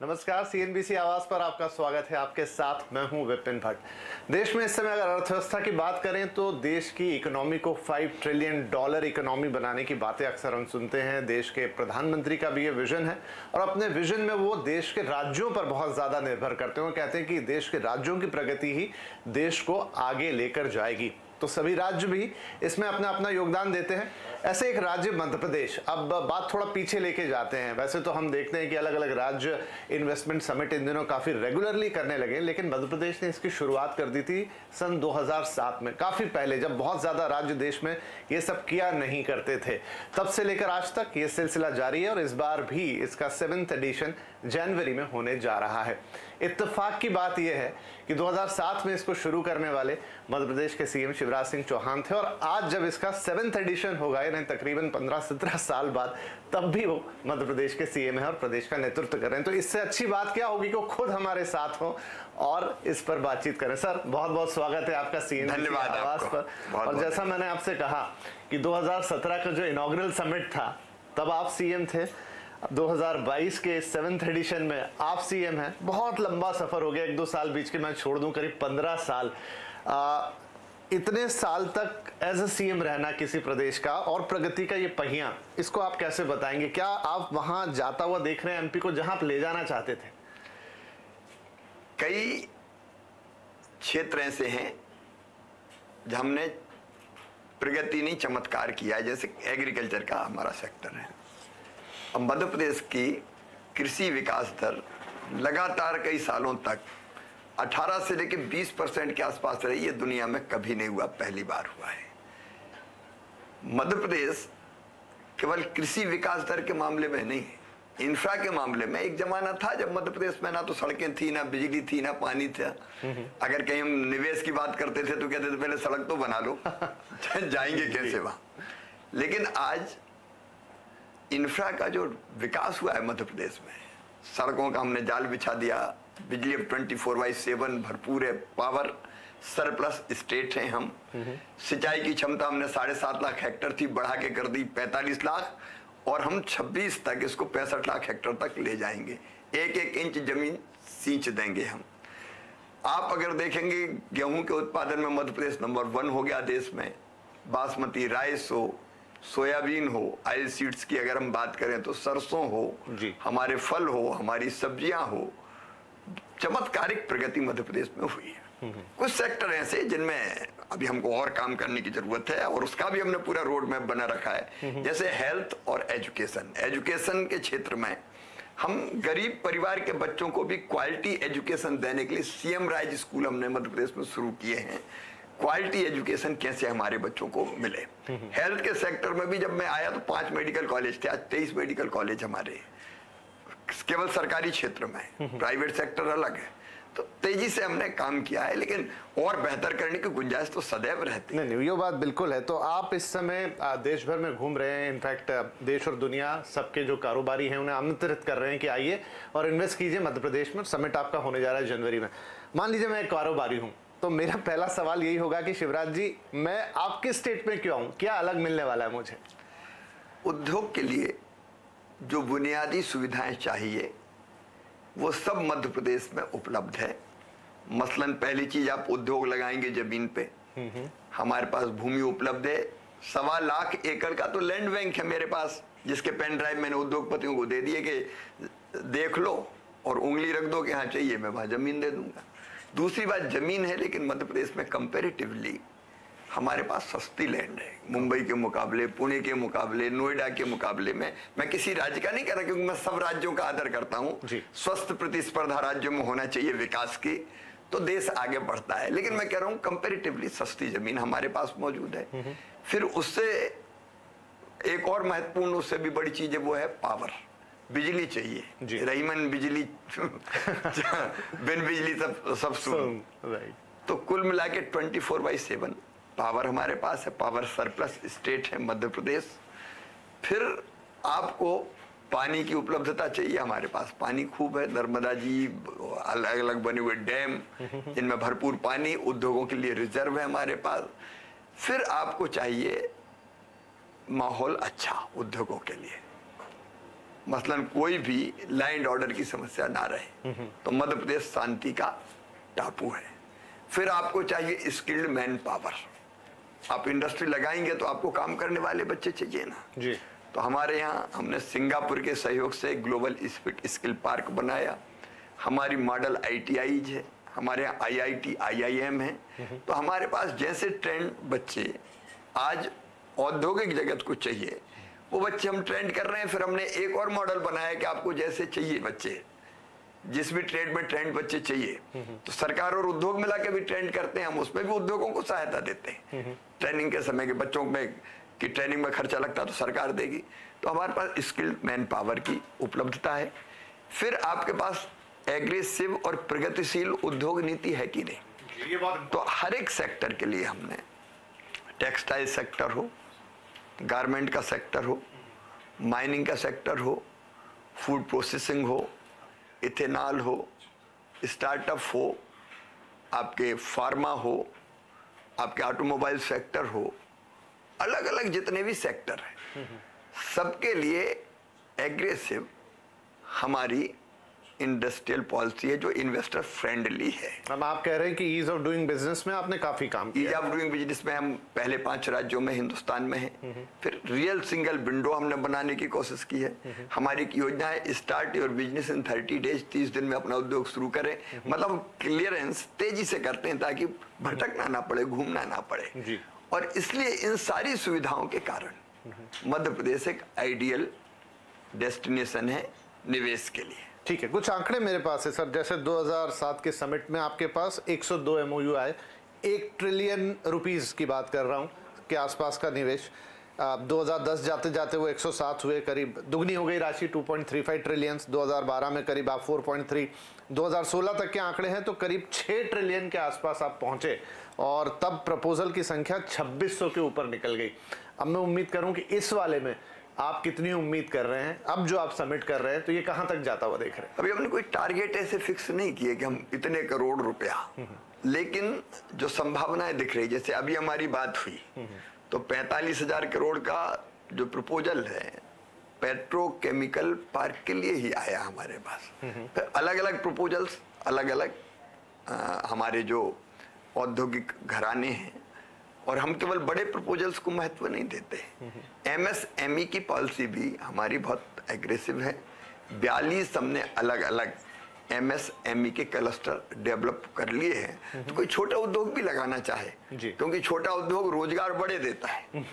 नमस्कार, सीएनबीसी आवाज पर आपका स्वागत है। आपके साथ मैं हूं विपिन भट्ट। देश में इस समय अगर अर्थव्यवस्था की बात करें तो देश की इकोनॉमी को $5 ट्रिलियन इकोनॉमी बनाने की बातें अक्सर हम सुनते हैं। देश के प्रधानमंत्री का भी ये विजन है और अपने विजन में वो देश के राज्यों पर बहुत ज्यादा निर्भर करते हैं। वो कहते हैं कि देश के राज्यों की प्रगति ही देश को आगे लेकर जाएगी, तो सभी राज्य भी इसमें अपना अपना योगदान देते हैं। ऐसे एक राज्य मध्य प्रदेश, अब बात थोड़ा पीछे लेके जाते हैं। वैसे तो हम देखते हैं कि अलग अलग राज्य इन्वेस्टमेंट समिट इन दिनों काफी रेगुलरली करने लगे, लेकिन मध्य प्रदेश ने इसकी शुरुआत कर दी थी सन 2007 में, काफी पहले, जब बहुत ज्यादा राज्य देश में ये सब किया नहीं करते थे। तब से लेकर आज तक ये सिलसिला जारी है और इस बार भी इसका 7th एडिशन जनवरी में होने जा रहा है। इत्तेफाक की बात यह है कि 2007 में इसको शुरू करने वाले मध्य प्रदेश के सीएम शिवराज सिंह चौहान थे और आज जब इसका 7th एडिशन होगा, यानी तकरीबन 15-17 साल बाद, तब भी वो मध्य प्रदेश के सीएम है और प्रदेश का नेतृत्व कर रहे हैं। तो इससे अच्छी बात क्या होगी कि वो खुद हमारे साथ हो और इस पर बातचीत करें। सर, बहुत बहुत स्वागत है आपका सीएनबीसी आवाज पर। और जैसा मैंने आपसे कहा कि 2017 का जो इनॉग्रल समिट था तब आप सीएम थे, 2022 के 7th एडिशन में आप सीएम हैं। बहुत लंबा सफर हो गया, 1-2 साल बीच के मैं छोड़ दूं, करीब 15 साल। इतने साल तक एज ए सीएम रहना किसी प्रदेश का और प्रगति का ये पहिया, इसको आप कैसे बताएंगे? क्या आप वहां जाता हुआ देख रहे हैं एमपी को जहां आप ले जाना चाहते थे? कई क्षेत्र ऐसे हैं जहां हमने प्रगति नहीं चमत्कार किया है, जैसे एग्रीकल्चर का हमारा सेक्टर है। अब मध्य प्रदेश की कृषि विकास दर लगातार कई सालों तक 18 से लेकर 20% के आसपास रही है। दुनिया में कभी नहीं हुआ, पहली बार हुआ है। मध्य प्रदेश केवल कृषि विकास दर के मामले में नहीं, इंफ्रा के मामले में एक जमाना था जब मध्य प्रदेश में ना तो सड़कें थी, ना बिजली थी, ना पानी था। अगर कहीं हम निवेश की बात करते थे तो कहते थे पहले सड़क तो बना लो जाएंगे कैसे वहां। लेकिन आज इंफ्रा का जो विकास हुआ है मध्य प्रदेश में, सड़कों का हमने जाल बिछा दिया, बिजली अब 24/7 भरपूर है, पावर सरप्लस स्टेट है हम। सिंचाई की क्षमता हमने 7.5 लाख हेक्टर थी, बढ़ा के कर दी 45 लाख, और हम 26 तक इसको 65 लाख हेक्टर तक ले जाएंगे। 1-1 इंच जमीन सींच देंगे हम। आप अगर देखेंगे गेहूं के उत्पादन में मध्य प्रदेश नंबर 1 हो गया देश में। बासमती राइस हो, सोयाबीन हो, ऑयल सीड्स की अगर हम बात करें तो सरसों हो, हमारे फल हो, हमारी सब्जियां हो, चमत्कारिक प्रगति मध्य प्रदेश में हुई है। कुछ सेक्टर ऐसे जिनमें अभी हमको और काम करने की जरूरत है और उसका भी हमने पूरा रोड मैप बना रखा है, जैसे हेल्थ और एजुकेशन। एजुकेशन के क्षेत्र में हम गरीब परिवार के बच्चों को भी क्वालिटी एजुकेशन देने के लिए सीएम राइज स्कूल हमने मध्य प्रदेश में शुरू किए हैं। क्वालिटी एजुकेशन कैसे हमारे बच्चों को मिले। हेल्थ के सेक्टर में भी जब मैं आया तो 5 मेडिकल कॉलेज थे, आज 23 मेडिकल कॉलेज हमारे केवल सरकारी क्षेत्र में, प्राइवेट सेक्टर अलग है। तो तेजी से हमने काम किया है, लेकिन और बेहतर करने की गुंजाइश तो सदैव रहती है। नहीं, ये बात बिल्कुल है। तो आप इस समय देश भर में घूम रहे हैं, इनफैक्ट देश और दुनिया सबके जो कारोबारी हैं उन्हें आमंत्रित कर रहे हैं कि आइए और इन्वेस्ट कीजिए मध्य प्रदेश में। समिट आपका होने जा रहा है जनवरी में। मान लीजिए मैं एक कारोबारी हूँ, तो मेरा पहला सवाल यही होगा कि शिवराज जी, मैं आपके स्टेट में क्यों आऊं? क्या अलग मिलने वाला है मुझे? उद्योग के लिए जो बुनियादी सुविधाएं चाहिए वो सब मध्य प्रदेश में उपलब्ध है। मसलन पहली चीज, आप उद्योग लगाएंगे जमीन पे, हमारे पास भूमि उपलब्ध है। 1.25 लाख एकड़ का तो लैंड बैंक है मेरे पास, जिसके पेन ड्राइव मैंने उद्योगपतियों को दे दिए कि देख लो और उंगली रख दो कि हाँ चाहिए, मैं वहां जमीन दे दूंगा। दूसरी बात, जमीन है लेकिन मध्य प्रदेश में कंपैरेटिवली हमारे पास सस्ती लैंड है। मुंबई के मुकाबले, पुणे के मुकाबले, नोएडा के मुकाबले में, मैं किसी राज्य का नहीं कह रहा क्योंकि मैं सब राज्यों का आदर करता हूं। स्वस्थ प्रतिस्पर्धा राज्यों में होना चाहिए विकास की, तो देश आगे बढ़ता है। लेकिन मैं कह रहा हूं कंपैरेटिवली सस्ती जमीन हमारे पास मौजूद है। फिर उससे एक और महत्वपूर्ण, उससे भी बड़ी चीज है, वो है पावर। बिजली चाहिए, रहीमन बिजली बिन बिजली सब सुन। तो कुल मिला के 24/7 पावर हमारे पास है। पावर सरप्लस स्टेट है मध्य प्रदेश। फिर आपको पानी की उपलब्धता चाहिए, हमारे पास पानी खूब है। नर्मदा जी, अलग अलग बने हुए डैम, जिनमें भरपूर पानी, उद्योगों के लिए रिजर्व है हमारे पास। फिर आपको चाहिए माहौल अच्छा उद्योगों के लिए। मसलन कोई भी लैंड ऑर्डर की समस्या ना रहे, तो मध्य प्रदेश शांति का टापू है। फिर आपको चाहिए स्किल्ड मैन पावर। आप इंडस्ट्री लगाएंगे तो आपको काम करने वाले बच्चे चाहिए ना जी। तो हमारे यहाँ हमने सिंगापुर के सहयोग से ग्लोबल स्किल पार्क बनाया। हमारी मॉडल ITIs है, हमारे यहाँ IIT IIM है। तो हमारे पास जैसे ट्रेंड बच्चे आज औद्योगिक जगत को चाहिए वो बच्चे हम ट्रेंड कर रहे हैं। फिर हमने एक और मॉडल बनाया कि आपको जैसे चाहिए बच्चे, जिस भी ट्रेड में ट्रेंड बच्चे चाहिए, तो सरकार और उद्योग मिला के भी ट्रेंड करते हैं। हम उसमें भी उद्योगों को सहायता देते हैं। ट्रेनिंग के समय के बच्चों में कि ट्रेनिंग में खर्चा लगता तो सरकार देगी। तो हमारे पास स्किल्ड मैन पावर की उपलब्धता है। फिर आपके पास एग्रेसिव और प्रगतिशील उद्योग नीति है कि नहीं? ये बात तो हर एक सेक्टर के लिए हमने, टेक्सटाइल सेक्टर हो, गारमेंट का सेक्टर हो, माइनिंग का सेक्टर हो, फूड प्रोसेसिंग हो, इथेनॉल हो, स्टार्टअप हो, आपके फार्मा हो, आपके ऑटोमोबाइल सेक्टर हो, अलग अलग जितने भी सेक्टर हैं सबके लिए एग्रेसिव हमारी इंडस्ट्रियल पॉलिसी है जो इन्वेस्टर फ्रेंडली है। अब आप कह रहे हैं कि ईज ऑफ डूइंग बिजनेस में आपने काफी काम किया। ईज ऑफ डूइंग बिजनेस में हम पहले 5 राज्यों में हिंदुस्तान में हैं। फिर रियल सिंगल विंडो हमने बनाने की कोशिश की है। हमारी एक योजना है start your business in 30 days, 30 दिन में अपना उद्योग शुरू करें। मतलब क्लियरेंस तेजी से करते हैं ताकि भटकना ना पड़े, घूमना ना पड़े जी। और इसलिए इन सारी सुविधाओं के कारण मध्य प्रदेश एक आइडियल डेस्टिनेशन है निवेश के लिए। ठीक है, कुछ आंकड़े मेरे पास है सर। जैसे 2007 के समिट में आपके पास 102 MOU आए, 1 ट्रिलियन रुपीस की बात कर रहा हूँ के आसपास का निवेश। 2010 जाते जाते वो 107 हुए, करीब दुगनी हो गई राशि 2.35 ट्रिलियन। 2012 में करीब आप 4.3, 2016 तक के आंकड़े हैं तो करीब 6 ट्रिलियन के आसपास आप पहुंचे और तब प्रपोजल की संख्या 2600 के ऊपर निकल गई। अब मैं उम्मीद करूं कि इस वाले में आप कितनी उम्मीद कर रहे हैं? अब जो आप सबमिट कर रहे हैं तो ये कहां तक जाता हुआ देख रहे हैं? अभी हमने कोई टारगेट ऐसे फिक्स नहीं किए कि हम इतने करोड़ रुपया, लेकिन जो संभावनाएं दिख रही, जैसे अभी हमारी बात हुई तो 45,000 करोड़ का जो प्रपोजल है पेट्रोकेमिकल पार्क के लिए ही आया हमारे पास। फिर अलग अलग प्रपोजल्स, अलग अलग हमारे जो औद्योगिक घराने हैं, और हम केवल बड़े प्रपोजल्स को महत्व नहीं देते। MSME की पॉलिसी भी हमारी बहुत एग्रेसिव है। 42 हमने अलग अलग MSME के क्लस्टर डेवलप कर लिए हैं। तो कोई छोटा उद्योग भी लगाना चाहे, क्योंकि छोटा उद्योग रोजगार बढ़े देता है,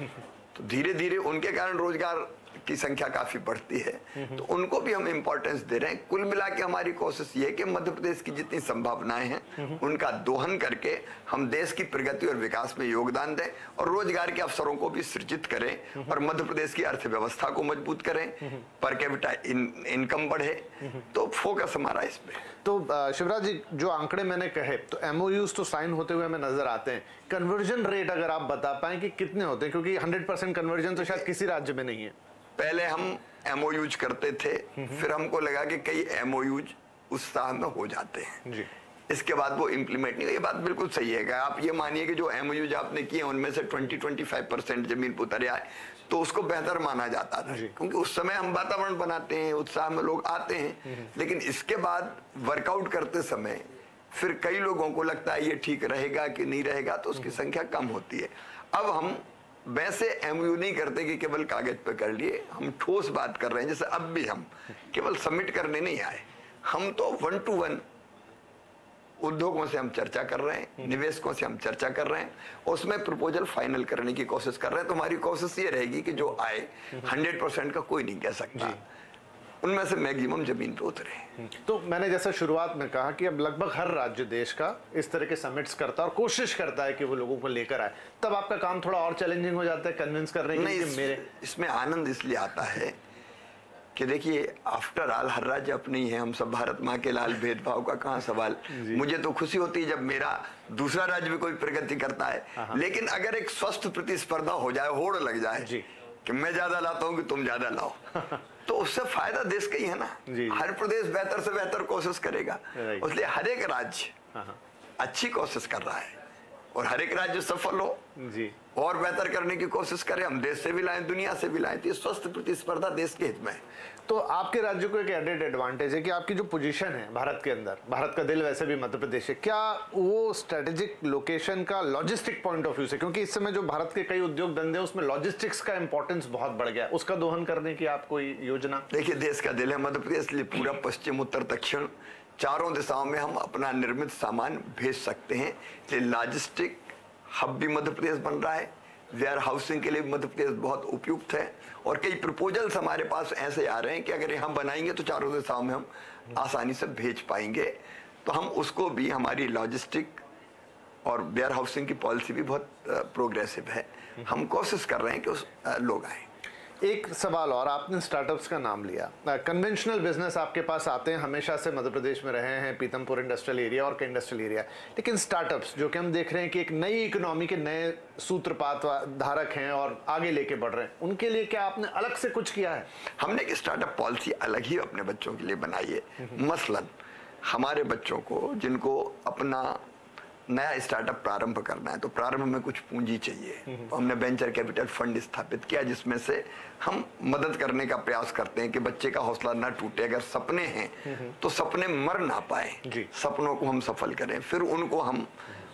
तो धीरे धीरे उनके कारण रोजगार की संख्या काफी बढ़ती है, तो उनको भी हम इंपॉर्टेंस दे रहे हैं। कुल मिला के हमारी कोशिश ये है कि मध्य प्रदेश की जितनी संभावनाएं हैं उनका दोहन करके हम देश की प्रगति और विकास में योगदान दें और रोजगार के अवसरों को भी सृजित करें और मध्य प्रदेश की अर्थव्यवस्था को मजबूत करें, पर कैपिटा इनकम बढ़े। तो फोकस हमारा इस पे। तो शिवराज जी, जो आंकड़े मैंने कहे तो MOUs तो साइन होते हुए हमें नजर आते हैं। कन्वर्जन रेट अगर आप बता पाएं कि कितने होते हैं, क्योंकि 100% कन्वर्जन तो शायद किसी राज्य में नहीं है। पहले हम MOUs करते थे, फिर हमको लगा कि कई MOUs उत्साह में हो जाते हैं जी। इसके बाद वो इम्प्लीमेंट नहीं। ये बात बिल्कुल सही है। आप ये मानिए कि जो MOUs आपने किए उनमें से 20-25% जमीन पर उतर आए तो उसको बेहतर माना जाता था, क्योंकि उस समय हम वातावरण बनाते हैं, उत्साह में लोग आते हैं। लेकिन इसके बाद वर्कआउट करते समय फिर कई लोगों को लगता है ये ठीक रहेगा कि नहीं रहेगा, तो उसकी संख्या कम होती है। अब हम वैसे MOU नहीं करते कि केवल कागज पे कर लिए, हम ठोस बात कर रहे हैं। जैसे अब भी हम केवल सबमिट करने नहीं आए, हम तो 1 to 1 उद्योगों से हम चर्चा कर रहे हैं, निवेशकों से हम चर्चा कर रहे हैं, उसमें प्रपोजल फाइनल करने की कोशिश कर रहे हैं। तो हमारी कोशिश ये रहेगी कि जो आए 100% का कोई नहीं कह सकता, उनमें से मैक्सिमम जमीन पे उतरे। तो मैंने जैसा शुरुआत में कहा कि अब लगभग हर राज्य देश का इस तरह के समिट्स करता है और कोशिश करता है कि वो लोगों को लेकर आए, तब आपका काम थोड़ा और चैलेंजिंग हो जाता है कन्विंस करने के लिए। मेरे इसमें आनंद इसलिए आता है कि देखिए, आफ्टर ऑल हर राज्य अपनी है, हम सब भारत माँ के लाल, भेदभाव का कहाँ सवाल। मुझे तो खुशी होती है जब मेरा दूसरा राज्य भी कोई प्रगति करता है, लेकिन अगर एक स्वस्थ प्रतिस्पर्धा हो जाए, होड़ लग जाए कि मैं ज्यादा लाता हूँ कि तुम ज्यादा लाओ, तो उससे फायदा देश का ही है ना। हर प्रदेश बेहतर से बेहतर कोशिश करेगा, इसलिए हर एक राज्य अच्छी कोशिश कर रहा है और हर एक राज्य सफल हो जी, और बेहतर करने की कोशिश करें। हम देश से भी लाएं, दुनिया से भी लाएं, तो ये स्वस्थ प्रतिस्पर्धा देश के हित में है। तो आपके राज्य को एक एडेड एडवांटेज है कि आपकी जो पोजीशन है भारत के अंदर, भारत का दिल वैसे भी मध्य प्रदेश है, क्या वो स्ट्रेटेजिक लोकेशन का लॉजिस्टिक पॉइंट ऑफ व्यू से, क्योंकि इस समय जो भारत के कई उद्योग धंधे उसमें लॉजिस्टिक्स का इंपॉर्टेंस बहुत बढ़ गया है, उसका दोहन करने की आप कोई योजना? देखिए, देश का दिल है मध्य प्रदेश, इसलिए पूरा पश्चिम उत्तर दक्षिण चारों दिशाओं में हम अपना निर्मित सामान भेज सकते हैं। इसलिए लॉजिस्टिक हब भी मध्य प्रदेश बन रहा है, वेयर हाउसिंग के लिए मध्य प्रदेश बहुत उपयुक्त है, और कई प्रपोजल्स हमारे पास ऐसे आ रहे हैं कि अगर यहाँ बनाएंगे तो चारों दिशाओं में हम आसानी से भेज पाएंगे। तो हम उसको भी, हमारी लॉजिस्टिक और वेयर हाउसिंग की पॉलिसी भी बहुत प्रोग्रेसिव है। हम कोशिश कर रहे हैं कि उस लोग आए। एक सवाल और, आपने स्टार्टअप्स का नाम लिया, कन्वेंशनल बिजनेस आपके पास आते हैं, हमेशा से मध्य प्रदेश में रहे हैं, पीतमपुर इंडस्ट्रियल एरिया और कई इंडस्ट्रियल एरिया, लेकिन स्टार्टअप्स जो कि हम देख रहे हैं कि एक नई इकोनॉमी के नए सूत्रपात धारक हैं और आगे लेके बढ़ रहे हैं, उनके लिए क्या आपने अलग से कुछ किया है? हमने एक स्टार्टअप पॉलिसी अलग ही अपने बच्चों के लिए बनाई है। मसलन हमारे बच्चों को जिनको अपना नया स्टार्टअप प्रारंभ करना है तो प्रारंभ में कुछ पूंजी चाहिए, तो हमने वेंचर कैपिटल फंड स्थापित किया, जिसमें से हम मदद करने का प्रयास करते हैं कि बच्चे का हौसला ना टूटे। अगर सपने हैं तो सपने मर ना पाए, सपनों को हम सफल करें। फिर उनको हम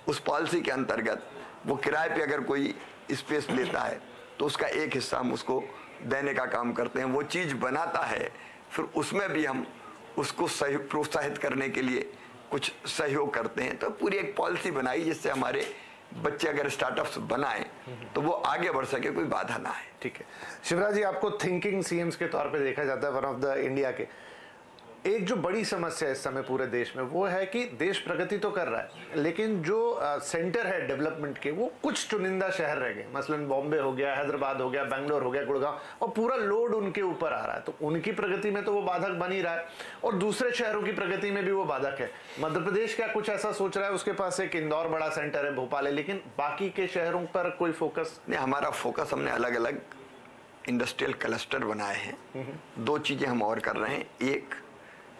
उस पॉलिसी के अंतर्गत, वो किराए पे अगर कोई स्पेस लेता है तो उसका एक हिस्सा हम उसको देने का काम करते हैं। वो चीज बनाता है, फिर उसमें भी हम उसको सही प्रोत्साहित करने के लिए कुछ सहयोग करते हैं। तो पूरी एक पॉलिसी बनाई जिससे हमारे बच्चे अगर स्टार्टअप्स बनाएं तो वो आगे बढ़ सके, कोई बाधा ना है। ठीक है शिवराज जी, आपको थिंकिंग सीएम्स के तौर पे देखा जाता है, वन ऑफ द इंडिया के। एक जो बड़ी समस्या इस समय पूरे देश में वो है कि देश प्रगति तो कर रहा है, लेकिन जो सेंटर है डेवलपमेंट के वो कुछ चुनिंदा शहर रह गए, मसलन बॉम्बे हो गया, हैदराबाद हो गया, बेंगलोर हो गया, गुड़गांव, और पूरा लोड उनके ऊपर आ रहा है। तो उनकी प्रगति में तो वो बाधक बन ही रहा है और दूसरे शहरों की प्रगति में भी वो बाधक है। मध्य प्रदेश क्या कुछ ऐसा सोच रहा है? उसके पास एक इंदौर बड़ा सेंटर है, भोपाल है, लेकिन बाकी के शहरों पर कोई फोकस नहीं। हमारा फोकस, हमने अलग अलग इंडस्ट्रियल क्लस्टर बनाए हैं। दो चीजें हम और कर रहे हैं। एक,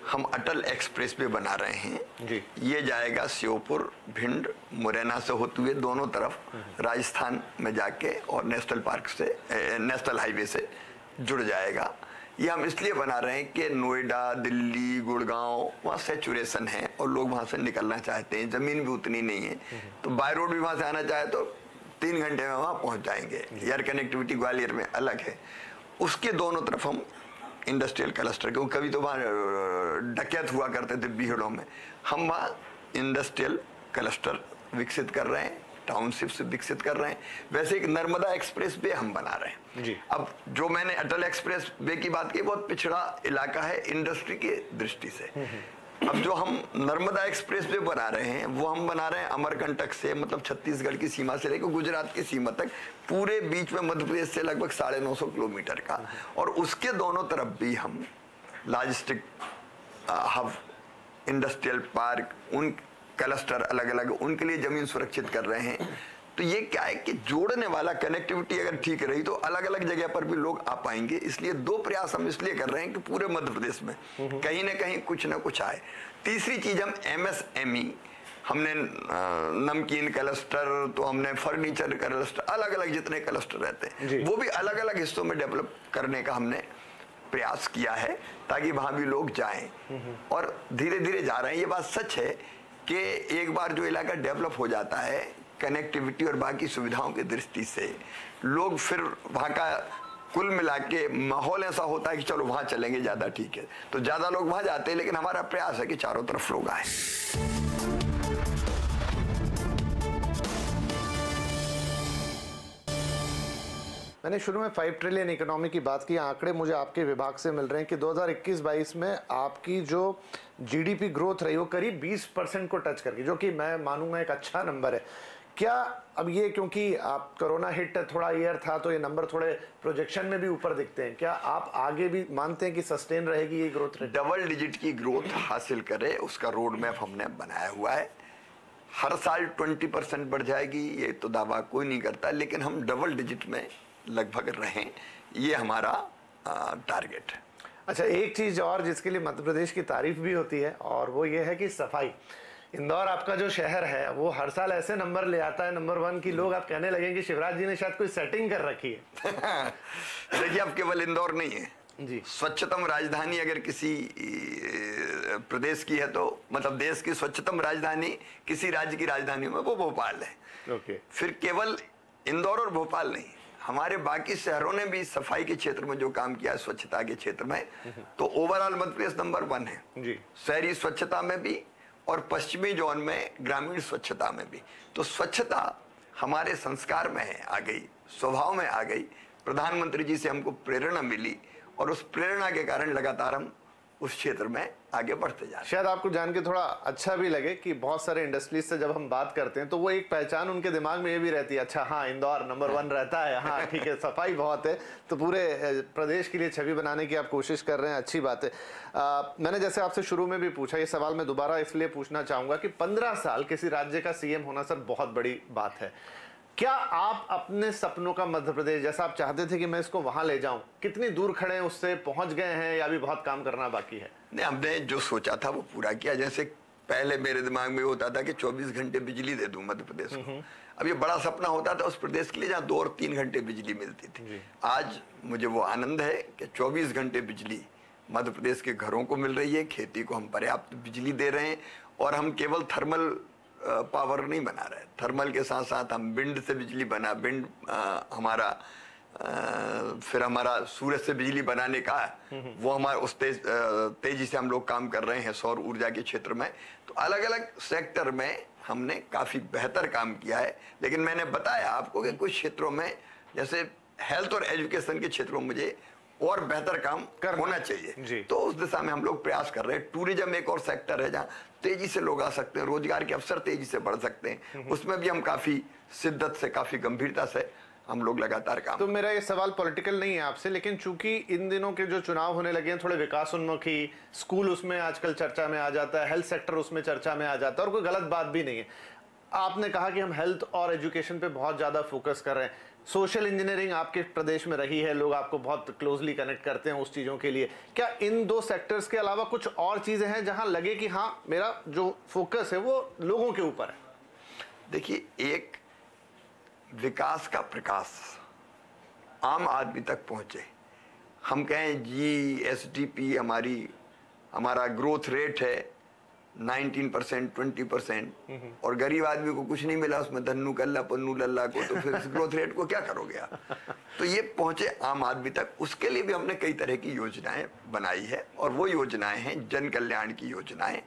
हम अटल एक्सप्रेस वे बना रहे हैं जी। ये जाएगा श्योपुर, भिंड, मुरैना से होते हुए दोनों तरफ राजस्थान में जाके और नेशनल पार्क से, नेशनल हाईवे से जुड़ जाएगा। ये हम इसलिए बना रहे हैं कि नोएडा, दिल्ली, गुड़गांव, वहाँ सैचुरेशन है और लोग वहाँ से निकलना चाहते हैं, जमीन भी उतनी नहीं है, तो बाय रोड भी वहाँ से आना चाहे तो 3 घंटे में वहाँ पहुँच जाएंगे। एयर कनेक्टिविटी ग्वालियर में अलग है। उसके दोनों तरफ हम इंडस्ट्रियल क्लस्टर, क्योंकि कभी तो वहाँ डकैत हुआ करते थे बीहड़ों में, हम वहाँ इंडस्ट्रियल क्लस्टर विकसित कर रहे हैं, टाउनशिप्स विकसित कर रहे हैं। वैसे एक नर्मदा एक्सप्रेस वे हम बना रहे हैं जी। अब जो मैंने अटल एक्सप्रेस वे की बात की, बहुत पिछड़ा इलाका है इंडस्ट्री की दृष्टि से। अब जो हम नर्मदा एक्सप्रेस वे बना रहे हैं वो हम बना रहे हैं अमरकंटक से, मतलब छत्तीसगढ़ की सीमा से लेकर गुजरात की सीमा तक, पूरे बीच में मध्य प्रदेश से लगभग 950 किलोमीटर का। और उसके दोनों तरफ भी हम लॉजिस्टिक हब, इंडस्ट्रियल पार्क, उन क्लस्टर अलग अलग, उनके लिए जमीन सुरक्षित कर रहे हैं। तो ये क्या है कि जोड़ने वाला, कनेक्टिविटी अगर ठीक रही तो अलग अलग जगह पर भी लोग आ पाएंगे। इसलिए दो प्रयास हम इसलिए कर रहे हैं कि पूरे मध्य प्रदेश में कहीं ना कहीं कुछ ना कुछ आए। तीसरी चीज, हम MSME, हमने नमकीन क्लस्टर, तो हमने फर्नीचर क्लस्टर, अलग अलग जितने क्लस्टर रहते हैं वो भी अलग अलग हिस्सों में डेवलप करने का हमने प्रयास किया है, ताकि वहां भी लोग जाएं। और धीरे धीरे जा रहे हैं। ये बात सच है कि एक बार जो इलाका डेवलप हो जाता है कनेक्टिविटी और बाकी सुविधाओं की दृष्टि से, लोग फिर वहाँ का कुल मिला के माहौल ऐसा होता है कि चलो वहाँ चलेंगे, ज़्यादा ठीक है, तो ज़्यादा लोग वहाँ जाते हैं। लेकिन हमारा प्रयास है कि चारों तरफ लोग आए। मैंने शुरू में 5 ट्रिलियन इकोनॉमी की बात की। आंकड़े मुझे आपके विभाग से मिल रहे हैं कि 2021-22 में आपकी जो जीडीपी ग्रोथ रही वो करीब 20% को टच करके, जो कि मैं मानूंगा एक अच्छा नंबर है। क्या अब ये, क्योंकि आप कोरोना हिट थोड़ा ईयर था तो ये नंबर थोड़े प्रोजेक्शन में भी ऊपर दिखते हैं, क्या आप आगे भी मानते हैं कि सस्टेन रहेगी ये ग्रोथ रेट? डबल डिजिट की ग्रोथ हासिल करे, उसका रोड मैप हमने बनाया हुआ है। हर साल 20% बढ़ जाएगी ये तो दावा कोई नहीं करता, लेकिन हम डबल डिजिट में लगभग रहें, ये हमारा टारगेट है। अच्छा, एक चीज़ और जिसके लिए मध्य प्रदेश की तारीफ भी होती है और वो ये है कि सफाई। इंदौर आपका जो शहर है वो हर साल ऐसे नंबर ले आता है नंबर 1 की, लोग आप कहने लगेंगे कि शिवराज जी ने शायद कोई सेटिंग कर रखी है। देखिए, अब केवल इंदौर नहीं है जी, स्वच्छतम राजधानी अगर किसी प्रदेश की है तो मतलब देश की स्वच्छतम राजधानी किसी राज्य की राजधानी में वो भोपाल है। ओके। फिर केवल इंदौर और भोपाल नहीं, हमारे बाकी शहरों ने भी सफाई के क्षेत्र में जो काम किया है स्वच्छता के क्षेत्र में, तो ओवरऑल मध्य प्रदेश नंबर 1 है जी, शहरी स्वच्छता में भी और पश्चिमी जोन में ग्रामीण स्वच्छता में भी। तो स्वच्छता हमारे संस्कार में है, आ गई, स्वभाव में आ गई। प्रधानमंत्री जी से हमको प्रेरणा मिली और उस प्रेरणा के कारण लगातार हम उस क्षेत्र में आगे बढ़ते जा रहे हैं। शायद आपको जान के थोड़ा अच्छा भी लगे कि बहुत सारे इंडस्ट्रीज से जब हम बात करते हैं तो वो एक पहचान उनके दिमाग में ये भी रहती है, अच्छा हाँ इंदौर नंबर 1 रहता है, हाँ ठीक है, सफाई बहुत है, तो पूरे प्रदेश के लिए छवि बनाने की आप कोशिश कर रहे हैं, अच्छी बात है। मैंने जैसे आपसे शुरू में भी पूछा, ये सवाल मैं दोबारा इसलिए पूछना चाहूंगा कि 15 साल किसी राज्य का सीएम होना सर बहुत बड़ी बात है। क्या आप अपने सपनों का मध्य प्रदेश जैसा आप चाहते थे कि मैं इसको वहां ले जाऊं, कितनी दूर खड़े हैं उससे, पहुंच गए हैं या अभी बहुत काम करना बाकी है? नहीं, हमने जो सोचा था वो पूरा किया। जैसे पहले मेरे दिमाग में होता था कि 24 घंटे बिजली दे दूं मध्य प्रदेश को। अब ये बड़ा सपना होता था उस प्रदेश के लिए जहां 2 और 3 घंटे बिजली मिलती थी। आज मुझे वो आनंद है कि 24 घंटे बिजली मध्य प्रदेश के घरों को मिल रही है, खेती को हम पर्याप्त बिजली दे रहे हैं और हम केवल थर्मल पावर नहीं बना रहे, थर्मल के साथ साथ हम विंड से बिजली बना, विंड हमारा फिर हमारा सूरज से बिजली बनाने का वो हमारा उस तेजी से हम लोग काम कर रहे हैं सौर ऊर्जा के क्षेत्र में। तो अलग अलग सेक्टर में हमने काफी बेहतर काम किया है। लेकिन मैंने बताया आपको कि कुछ क्षेत्रों में जैसे हेल्थ और एजुकेशन के क्षेत्रों में मुझे और बेहतर काम होना चाहिए, तो उस दिशा में हम लोग प्रयास कर रहे हैं। टूरिज्म एक और सेक्टर है जहाँ तेजी से लोग आ सकते हैं, रोजगार के अवसर तेजी से बढ़ सकते हैं, उसमें भी हम काफी शिद्दत से, काफी गंभीरता से हम लोग लगातार काम। तो मेरा ये सवाल पॉलिटिकल नहीं है आपसे, लेकिन चूंकि इन दिनों के जो चुनाव होने लगे हैं थोड़े विकासोन्मुखी, स्कूल उसमें आजकल चर्चा में आ जाता है, हेल्थ सेक्टर उसमें चर्चा में आ जाता है और कोई गलत बात भी नहीं है। आपने कहा कि हम हेल्थ और एजुकेशन पे बहुत ज्यादा फोकस कर रहे हैं, सोशल इंजीनियरिंग आपके प्रदेश में रही है, लोग आपको बहुत क्लोजली कनेक्ट करते हैं उस चीजों के लिए। क्या इन 2 सेक्टर्स के अलावा कुछ और चीजें हैं जहां लगे कि हाँ मेरा जो फोकस है वो लोगों के ऊपर है? देखिए, एक विकास का प्रकाश आम आदमी तक पहुंचे। हम कहें GSDP हमारा ग्रोथ रेट है 19%, 20% और गरीब आदमी को कुछ नहीं मिला, उसमें धन्नू कल्ला पन्नू लल्ला को, तो फिर इस ग्रोथ रेट को क्या करोगे आप? तो ये पहुंचे आम आदमी तक, उसके लिए भी हमने कई तरह की योजनाएं बनाई है और वो योजनाएं हैं जन कल्याण की योजनाएं,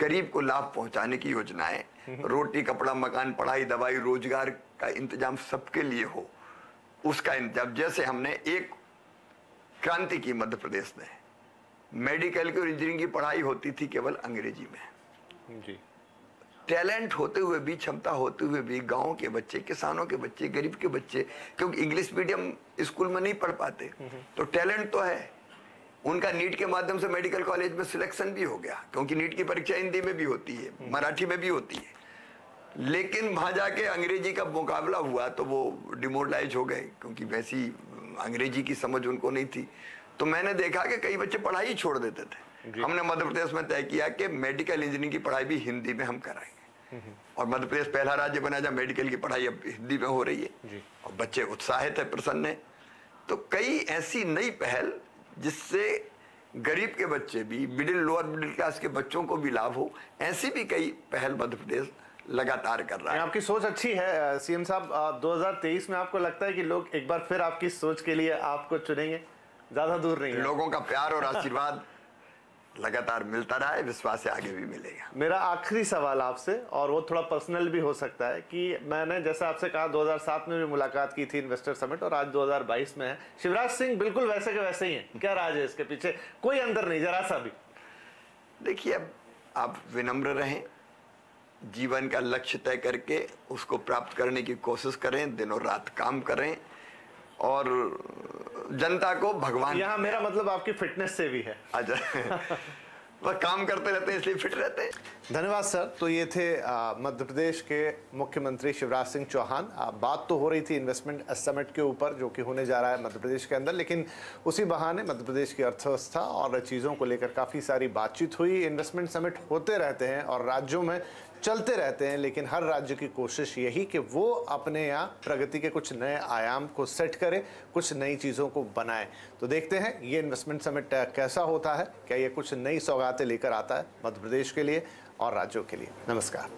गरीब को लाभ पहुंचाने की योजनाएं, रोटी कपड़ा मकान पढ़ाई दवाई रोजगार का इंतजाम सबके लिए हो, उसका इंतजाम। जैसे हमने एक क्रांति की मध्य प्रदेश में, मेडिकल की और इंजीनियरिंग की पढ़ाई होती थी केवल अंग्रेजी में जी। टैलेंट होते हुए भी, क्षमता होते हुए भी गांव के बच्चे, किसानों के बच्चे, गरीब के बच्चे, क्योंकि इंग्लिश मीडियम स्कूल में नहीं पढ़ पाते, तो टैलेंट तो है उनका, नीट के माध्यम से मेडिकल कॉलेज में सिलेक्शन भी हो गया, क्योंकि नीट की परीक्षा हिंदी में भी होती है, मराठी में भी होती है। लेकिन वहां जाके अंग्रेजी का मुकाबला हुआ तो वो डिमोरलाइज हो गए, क्योंकि वैसी अंग्रेजी की समझ उनको नहीं थी। तो मैंने देखा कि कई बच्चे पढ़ाई ही छोड़ देते थे। हमने मध्य प्रदेश में तय किया कि मेडिकल इंजीनियरिंग की पढ़ाई भी हिंदी में हम कराएंगे और मध्य प्रदेश पहला राज्य बना जहाँ मेडिकल की पढ़ाई अब हिंदी में हो रही है और बच्चे उत्साहित है, प्रसन्न है। तो कई ऐसी नई पहल जिससे गरीब के बच्चे भी, लोअर मिडिल क्लास के बच्चों को भी लाभ हो, ऐसी भी कई पहल मध्य प्रदेश लगातार कर रहा है। आपकी सोच अच्छी है सीएम साहब। 2023 में आपको लगता है कि लोग एक बार फिर आपकी सोच के लिए आपको चुनेंगे? ज्यादा दूर नहीं है। लोगों का प्यार और आशीर्वाद लगातार मिलता रहा है, विश्वास से आगे भी मिलेगा। मेरा आखिरी सवाल आपसे, और वो थोड़ा पर्सनल भी हो सकता है, कि मैंने जैसे आपसे कहा 2007 में भी मुलाकात की थी इन्वेस्टर समिट और आज 2022 में है, शिवराज सिंह बिल्कुल वैसे के वैसे ही हैं। क्या राज है इसके पीछे? कोई अंतर नहीं, जरा सा भी? देखिए, अब आप विनम्र रहें, जीवन का लक्ष्य तय करके उसको प्राप्त करने की कोशिश करें, दिनों रात काम करें और जनता को भगवान, यहाँ मेरा मतलब आपकी फिटनेस से भी है। अच्छा बस काम करते रहते हैं, इसलिए फिट रहते हैं। धन्यवाद सर। तो ये थे मध्य प्रदेश के मुख्यमंत्री शिवराज सिंह चौहान। बात तो हो रही थी इन्वेस्टमेंट समिट के ऊपर जो कि होने जा रहा है मध्य प्रदेश के अंदर, लेकिन उसी बहाने मध्य प्रदेश की अर्थव्यवस्था और चीज़ों को लेकर काफ़ी सारी बातचीत हुई। इन्वेस्टमेंट समिट होते रहते हैं और राज्यों में चलते रहते हैं, लेकिन हर राज्य की कोशिश यही कि वो अपने यहाँ प्रगति के कुछ नए आयाम को सेट करे, कुछ नई चीज़ों को बनाए। तो देखते हैं ये इन्वेस्टमेंट समिट कैसा होता है, क्या ये कुछ नई सौगातें लेकर आता है मध्य प्रदेश के लिए और राज्यों के लिए। नमस्कार।